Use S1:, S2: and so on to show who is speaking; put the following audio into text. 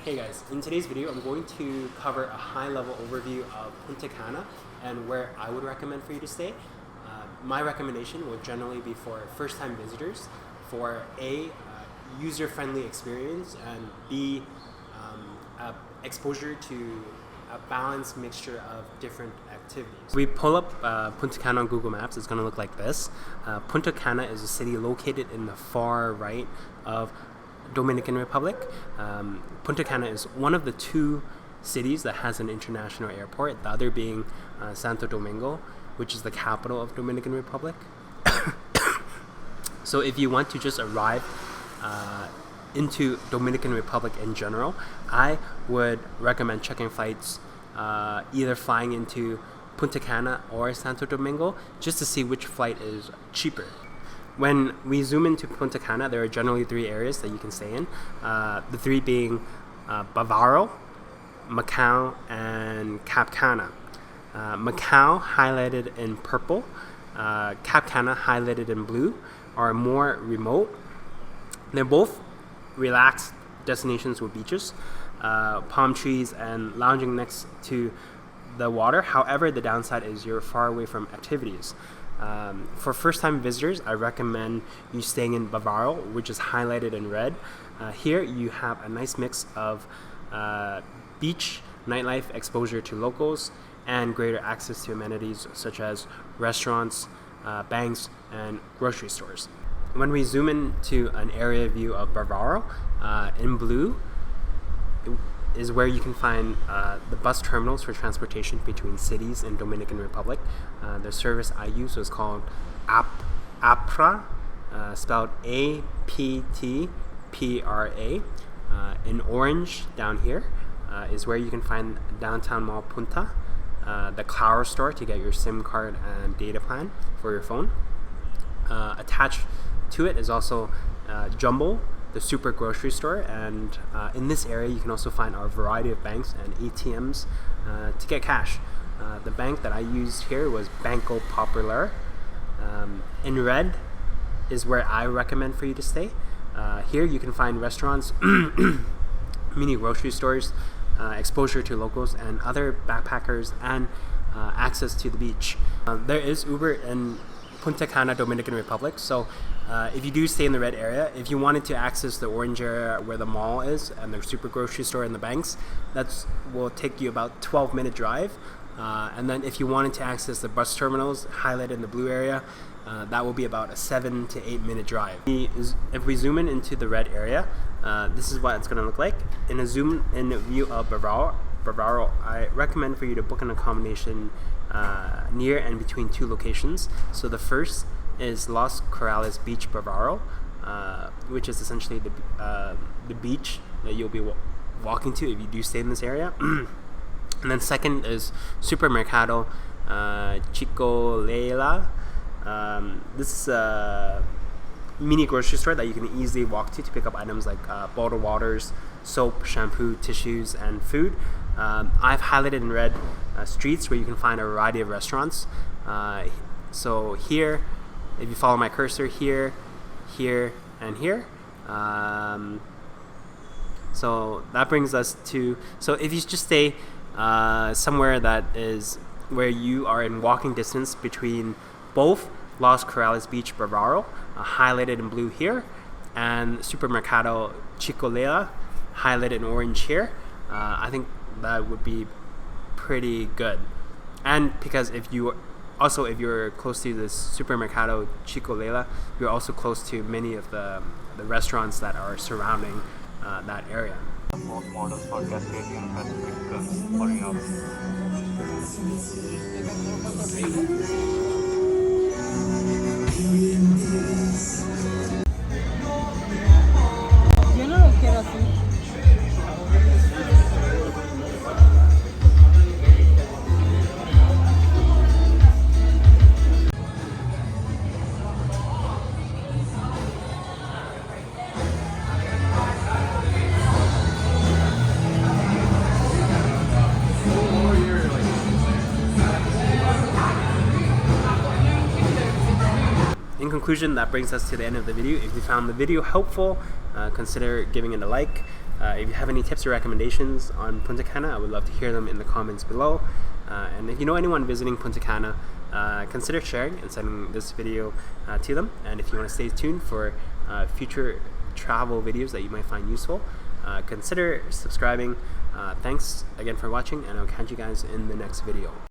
S1: Hey guys, in today's video I'm going to cover a high-level overview of Punta Cana and where I would recommend for you to stay. My recommendation would generally be for first-time visitors for A, user-friendly experience, and B, exposure to a balanced mixture of different activities. We pull up Punta Cana on Google Maps, it's going to look like this. Punta Cana is a city located in the far right of Dominican Republic. Punta Cana is one of the two cities that has an international airport, the other being Santo Domingo, which is the capital of Dominican Republic. So if you want to just arrive into Dominican Republic in general, I would recommend checking flights, either flying into Punta Cana or Santo Domingo, just to see which flight is cheaper. When we zoom into Punta Cana, there are generally three areas that you can stay in. The three being Bavaro, Macau, and Cap Cana. Macau, highlighted in purple, Cap Cana, highlighted in blue, are more remote. They're both relaxed destinations with beaches, palm trees, and lounging next to the water. However, the downside is you're far away from activities. For first-time visitors, I recommend you staying in Bavaro, which is highlighted in red. Here you have a nice mix of beach, nightlife, exposure to locals, and greater access to amenities such as restaurants, banks, and grocery stores. When we zoom into an area view of Bavaro, in blue is where you can find the bus terminals for transportation between cities in Dominican Republic. The service I use was called APTRA, spelled A-P-T-P-R-A. In orange down here is where you can find Downtown Mall Punta, the Clower store to get your SIM card and data plan for your phone. Attached to it is also Jumbo, the super grocery store, and in this area you can also find our variety of banks and ATMs to get cash. The bank that I used here was Banco Popular. In red is where I recommend for you to stay. Here you can find restaurants, mini grocery stores, exposure to locals and other backpackers, and access to the beach. There is Uber in Punta Cana, Dominican Republic, so if you do stay in the red area, if you wanted to access the orange area where the mall is and the super grocery store and the banks, that will take you about 12-minute drive. And then if you wanted to access the bus terminals highlighted in the blue area, that will be about a 7 to 8 minute drive. If we zoom in into the red area, this is what it's going to look like. In a zoom in view of Bavaro, I recommend for you to book an accommodation near and between two locations. So the first is Los Corrales Beach Bavaro, which is essentially the beach that you'll be walking to if you do stay in this area. And then second is Supermercado Chico Leila. This is a mini grocery store that you can easily walk to pick up items like bottled waters, soap, shampoo, tissues, and food. I've highlighted in red streets where you can find a variety of restaurants. So here, if you follow my cursor, here, and here. So that brings us to, so if you just stay somewhere that is where you are in walking distance between both Los Corrales Beach Bavaro, highlighted in blue here, and Supermercado Chico Leila, highlighted in orange here, I think that would be pretty good. And because if you're close to this Supermercado Chico Leila, you're also close to many of the restaurants that are surrounding that area.
S2: Most models for Cascadian Pacific for Europe.
S3: Yo no lo quiero así.
S1: In conclusion, that brings us to the end of the video. If you found the video helpful, consider giving it a like. If you have any tips or recommendations on Punta Cana, I would love to hear them in the comments below. And if you know anyone visiting Punta Cana, consider sharing and sending this video to them. And if you want to stay tuned for future travel videos that you might find useful, consider subscribing. Thanks again for watching, and I'll catch you guys in the next video.